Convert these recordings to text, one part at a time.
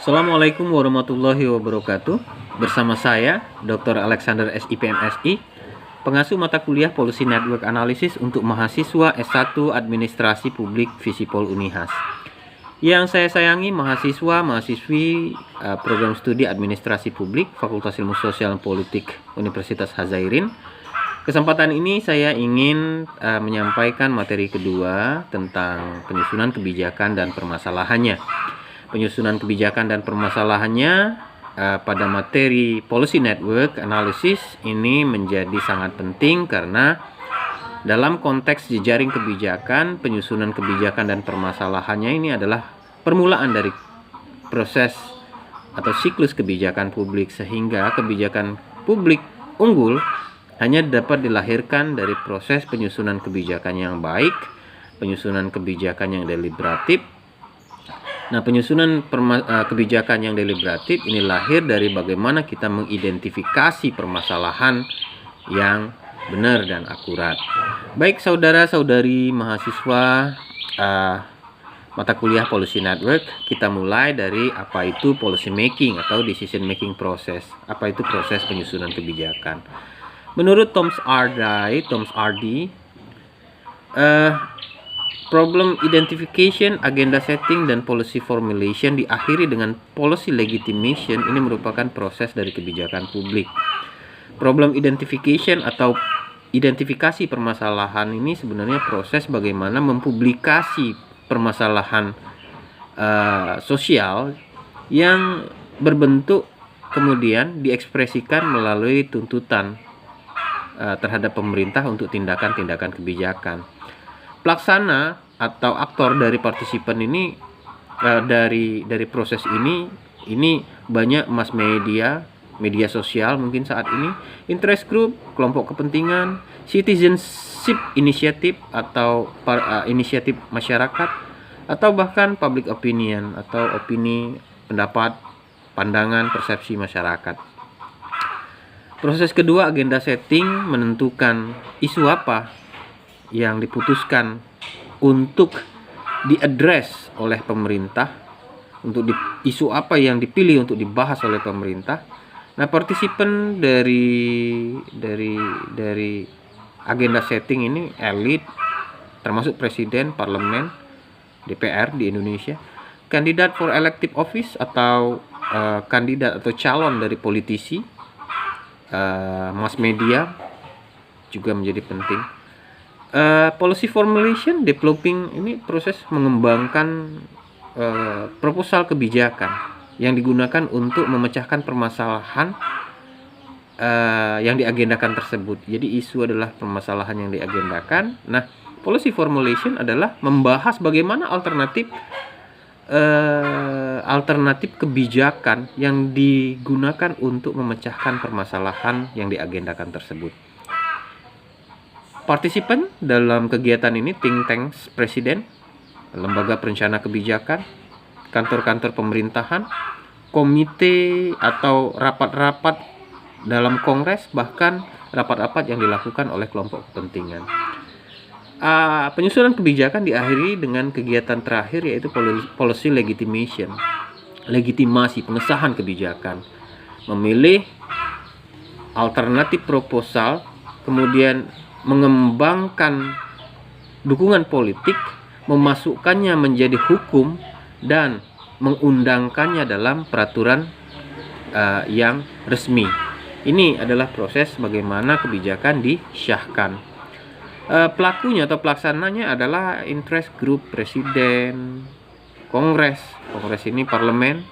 Assalamualaikum warahmatullahi wabarakatuh. Bersama saya, Dr. Alexander SIPMSI, pengasuh mata kuliah Policy Network Analysis untuk mahasiswa S1 Administrasi Publik Visipol Unihas. Yang saya sayangi mahasiswa-mahasiswi program studi Administrasi Publik Fakultas Ilmu Sosial dan Politik Universitas Hazairin. Kesempatan ini saya ingin menyampaikan materi kedua tentang penyusunan kebijakan dan permasalahannya. Penyusunan kebijakan dan permasalahannya pada materi Policy Network Analysis ini menjadi sangat penting karena dalam konteks jejaring kebijakan, penyusunan kebijakan dan permasalahannya ini adalah permulaan dari proses atau siklus kebijakan publik, sehingga kebijakan publik unggul hanya dapat dilahirkan dari proses penyusunan kebijakan yang baik, penyusunan kebijakan yang deliberatif. Nah, penyusunan kebijakan yang deliberatif ini lahir dari bagaimana kita mengidentifikasi permasalahan yang benar dan akurat. Baik saudara-saudari mahasiswa mata kuliah Policy Network, kita mulai dari apa itu policy making atau decision making process. Apa itu proses penyusunan kebijakan? Menurut Thomas Hardy, problem identification, agenda setting, dan policy formulation diakhiri dengan policy legitimation. Ini merupakan proses dari kebijakan publik. Problem identification atau identifikasi permasalahan ini sebenarnya proses bagaimana mempublikasi permasalahan sosial yang berbentuk kemudian diekspresikan melalui tuntutan terhadap pemerintah untuk tindakan-tindakan kebijakan. Pelaksana atau aktor dari partisipan ini dari proses ini banyak mass media, media sosial mungkin saat ini, interest group, kelompok kepentingan, citizenship initiative atau inisiatif masyarakat, atau bahkan public opinion atau opini, pendapat, pandangan, persepsi masyarakat. Proses kedua, agenda setting, menentukan isu apa yang diputuskan untuk diadres oleh pemerintah, untuk isu apa yang dipilih untuk dibahas oleh pemerintah. Nah, partisipan dari agenda setting ini elit, termasuk presiden, parlemen, DPR di Indonesia, kandidat for elective office atau kandidat atau calon dari politisi, mass media juga menjadi penting. Policy formulation, developing, ini proses mengembangkan proposal kebijakan yang digunakan untuk memecahkan permasalahan yang diagendakan tersebut. Jadi isu adalah permasalahan yang diagendakan. Nah, policy formulation adalah membahas bagaimana alternatif kebijakan yang digunakan untuk memecahkan permasalahan yang diagendakan tersebut. Partisipan dalam kegiatan ini think tank presiden, lembaga perencana kebijakan, kantor-kantor pemerintahan, komite atau rapat-rapat dalam kongres, bahkan rapat-rapat yang dilakukan oleh kelompok kepentingan. Penyusunan kebijakan diakhiri dengan kegiatan terakhir, yaitu policy legitimation, legitimasi pengesahan kebijakan, memilih alternatif proposal, kemudian mengembangkan dukungan politik, memasukkannya menjadi hukum, dan mengundangkannya dalam peraturan yang resmi. Ini adalah proses bagaimana kebijakan disyahkan. Pelakunya atau pelaksananya adalah interest group, presiden, kongres ini parlemen,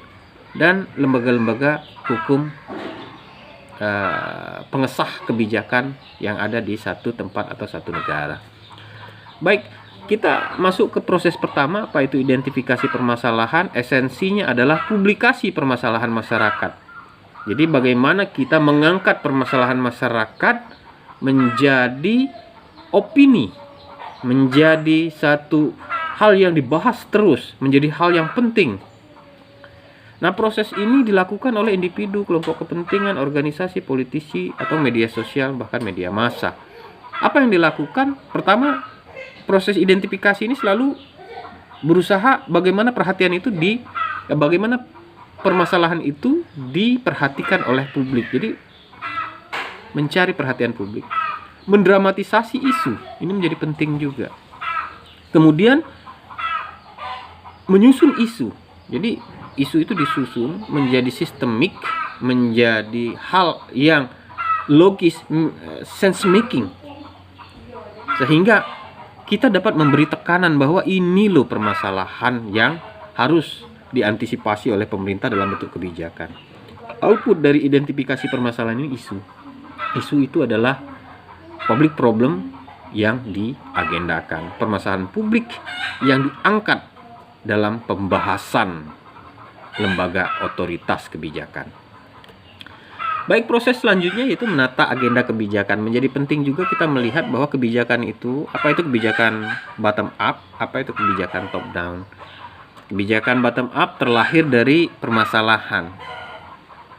dan lembaga-lembaga hukum pengesah kebijakan yang ada di satu tempat atau satu negara. Baik, kita masuk ke proses pertama, apa itu identifikasi permasalahan. Esensinya adalah publikasi permasalahan masyarakat. Jadi bagaimana kita mengangkat permasalahan masyarakat menjadi opini, menjadi satu hal yang dibahas terus, menjadi hal yang penting. Nah, proses ini dilakukan oleh individu, kelompok kepentingan, organisasi, politisi, atau media sosial, bahkan media massa. Apa yang dilakukan? Pertama, proses identifikasi ini selalu berusaha bagaimana perhatian itu bagaimana permasalahan itu diperhatikan oleh publik. Jadi mencari perhatian publik. Mendramatisasi isu, ini menjadi penting juga. Kemudian menyusun isu. Jadi isu itu disusun menjadi sistemik, menjadi hal yang logis, sense making, sehingga kita dapat memberi tekanan bahwa ini loh permasalahan yang harus diantisipasi oleh pemerintah dalam bentuk kebijakan. Output dari identifikasi permasalahan ini isu. Isu itu adalah public problem yang diagendakan, permasalahan publik yang diangkat dalam pembahasan lembaga otoritas kebijakan. Baik, proses selanjutnya yaitu menata agenda kebijakan. Menjadi penting juga kita melihat bahwa kebijakan itu, apa itu kebijakan bottom up, apa itu kebijakan top down. Kebijakan bottom up terlahir dari permasalahan,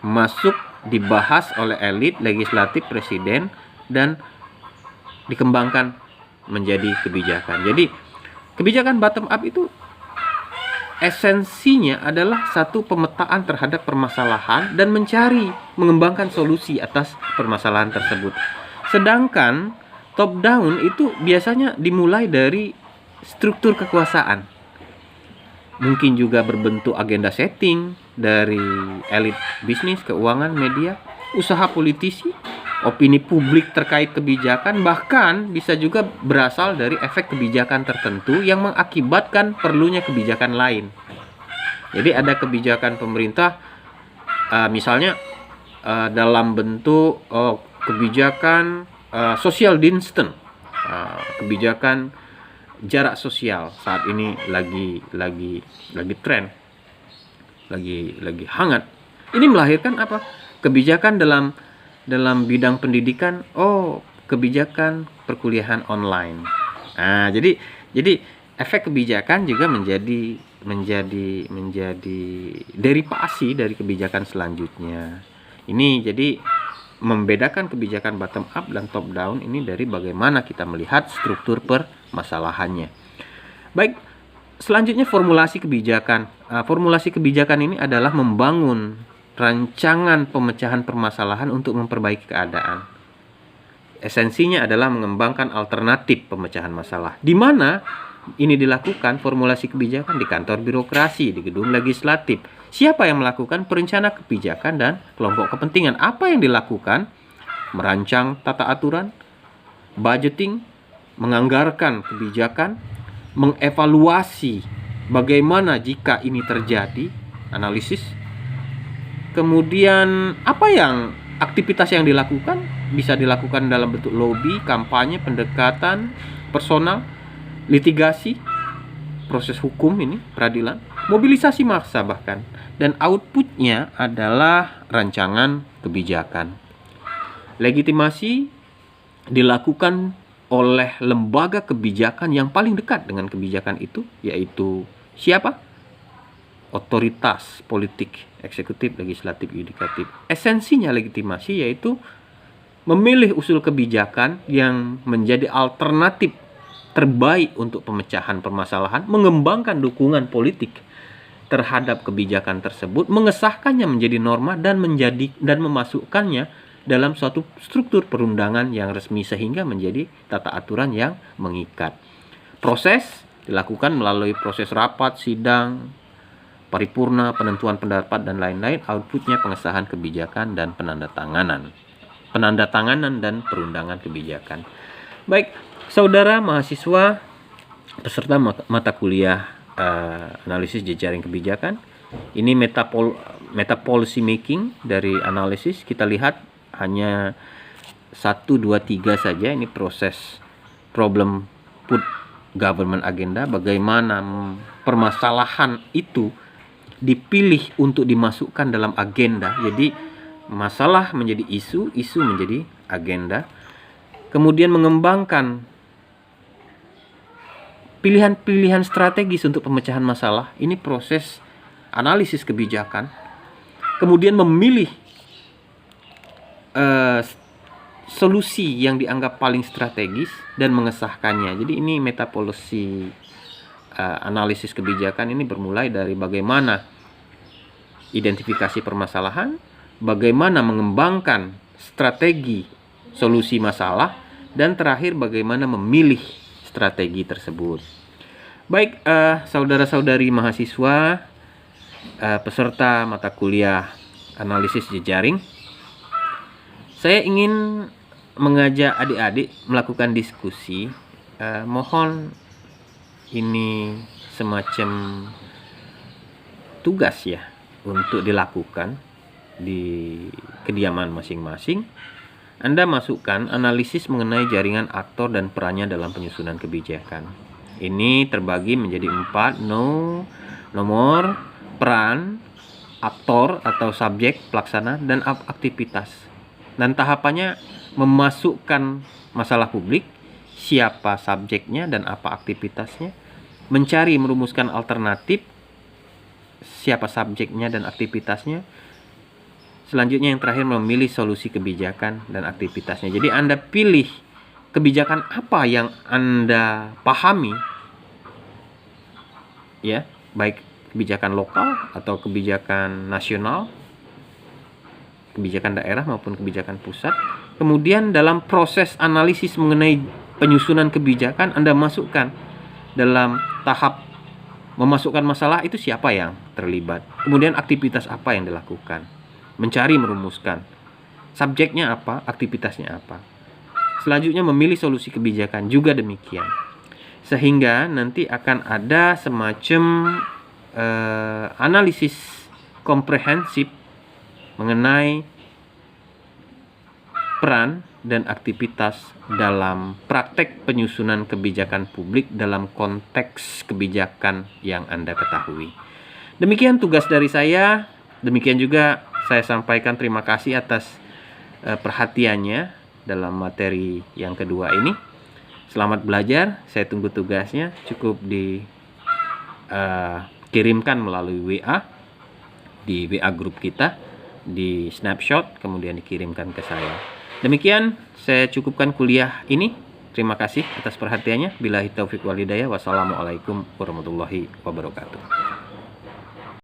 masuk dibahas oleh elit, legislatif, presiden, dan dikembangkan menjadi kebijakan. Jadi kebijakan bottom up itu esensinya adalah satu pemetaan terhadap permasalahan dan mengembangkan solusi atas permasalahan tersebut. Sedangkan top down itu biasanya dimulai dari struktur kekuasaan. Mungkin juga berbentuk agenda setting dari elit bisnis, keuangan, media, usaha politisi, opini publik terkait kebijakan, bahkan bisa juga berasal dari efek kebijakan tertentu yang mengakibatkan perlunya kebijakan lain. Jadi ada kebijakan pemerintah, misalnya dalam bentuk kebijakan social distance, kebijakan jarak sosial saat ini lagi tren, lagi hangat. Ini melahirkan apa? Kebijakan dalam bidang pendidikan, kebijakan perkuliahan online. Nah, jadi efek kebijakan juga menjadi derivasi dari kebijakan selanjutnya. Ini jadi membedakan kebijakan bottom up dan top down ini dari bagaimana kita melihat struktur permasalahannya. Baik, selanjutnya formulasi kebijakan. Formulasi kebijakan ini adalah membangun rancangan pemecahan permasalahan untuk memperbaiki keadaan. Esensinya adalah mengembangkan alternatif pemecahan masalah. Di mana ini dilakukan formulasi kebijakan? Di kantor birokrasi, di gedung legislatif. Siapa yang melakukan? Perencana kebijakan dan kelompok kepentingan. Apa yang dilakukan? Merancang tata aturan, budgeting, menganggarkan kebijakan, mengevaluasi bagaimana jika ini terjadi, analisis. Kemudian aktivitas yang dilakukan? Bisa dilakukan dalam bentuk lobby, kampanye, pendekatan personal, litigasi, proses hukum ini, peradilan, mobilisasi massa bahkan. Dan outputnya adalah rancangan kebijakan. Legitimasi dilakukan oleh lembaga kebijakan yang paling dekat dengan kebijakan itu, yaitu siapa? Otoritas politik, eksekutif, legislatif, yudikatif. Esensinya legitimasi yaitu memilih usul kebijakan yang menjadi alternatif terbaik untuk pemecahan permasalahan, mengembangkan dukungan politik terhadap kebijakan tersebut, mengesahkannya menjadi norma dan memasukkannya dalam suatu struktur perundangan yang resmi sehingga menjadi tata aturan yang mengikat. Proses dilakukan melalui proses rapat, sidang, paripurna, penentuan pendapat dan lain-lain. Outputnya pengesahan kebijakan dan penandatanganan dan perundangan kebijakan. Baik, saudara mahasiswa peserta mata kuliah analisis jejaring kebijakan, ini meta policy making dari analisis. Kita lihat hanya 1, 2, 3 saja. Ini proses problem put government agenda, bagaimana permasalahan itu dipilih untuk dimasukkan dalam agenda. Jadi masalah menjadi isu menjadi agenda. Kemudian mengembangkan pilihan-pilihan strategis untuk pemecahan masalah. Ini proses analisis kebijakan. Kemudian memilih solusi yang dianggap paling strategis dan mengesahkannya. Jadi ini meta policy analisis kebijakan ini bermulai dari bagaimana identifikasi permasalahan, bagaimana mengembangkan strategi solusi masalah, dan terakhir bagaimana memilih strategi tersebut. Baik, saudara-saudari mahasiswa, peserta mata kuliah analisis jejaring, saya ingin mengajak adik-adik melakukan diskusi. Mohon ini semacam tugas ya untuk dilakukan di kediaman masing-masing. Anda masukkan analisis mengenai jaringan aktor dan perannya dalam penyusunan kebijakan. Ini terbagi menjadi 4. Nomor, peran, aktor atau subjek pelaksana, dan aktivitas. Dan tahapannya memasukkan masalah publik, siapa subjeknya dan apa aktivitasnya, mencari merumuskan alternatif, siapa subjeknya dan aktivitasnya. Selanjutnya yang terakhir memilih solusi kebijakan dan aktivitasnya. Jadi Anda pilih kebijakan apa yang Anda pahami, ya, baik kebijakan lokal atau kebijakan nasional, kebijakan daerah maupun kebijakan pusat. Kemudian dalam proses analisis mengenai penyusunan kebijakan, Anda masukkan dalam tahap memasukkan masalah itu siapa yang terlibat. Kemudian aktivitas apa yang dilakukan. Mencari merumuskan. Subjeknya apa, aktivitasnya apa. Selanjutnya memilih solusi kebijakan juga demikian. Sehingga nanti akan ada semacam analisis komprehensif mengenai peran dan aktivitas dalam praktek penyusunan kebijakan publik dalam konteks kebijakan yang Anda ketahui. Demikian tugas dari saya. Demikian juga saya sampaikan terima kasih atas perhatiannya dalam materi yang kedua ini. Selamat belajar. Saya tunggu tugasnya. Cukup dikirimkan melalui WA di WA grup kita, di snapshot, kemudian dikirimkan ke saya. Demikian saya cukupkan kuliah ini. Terima kasih atas perhatiannya. Billahi taufiq wal hidayah. Wassalamualaikum warahmatullahi wabarakatuh.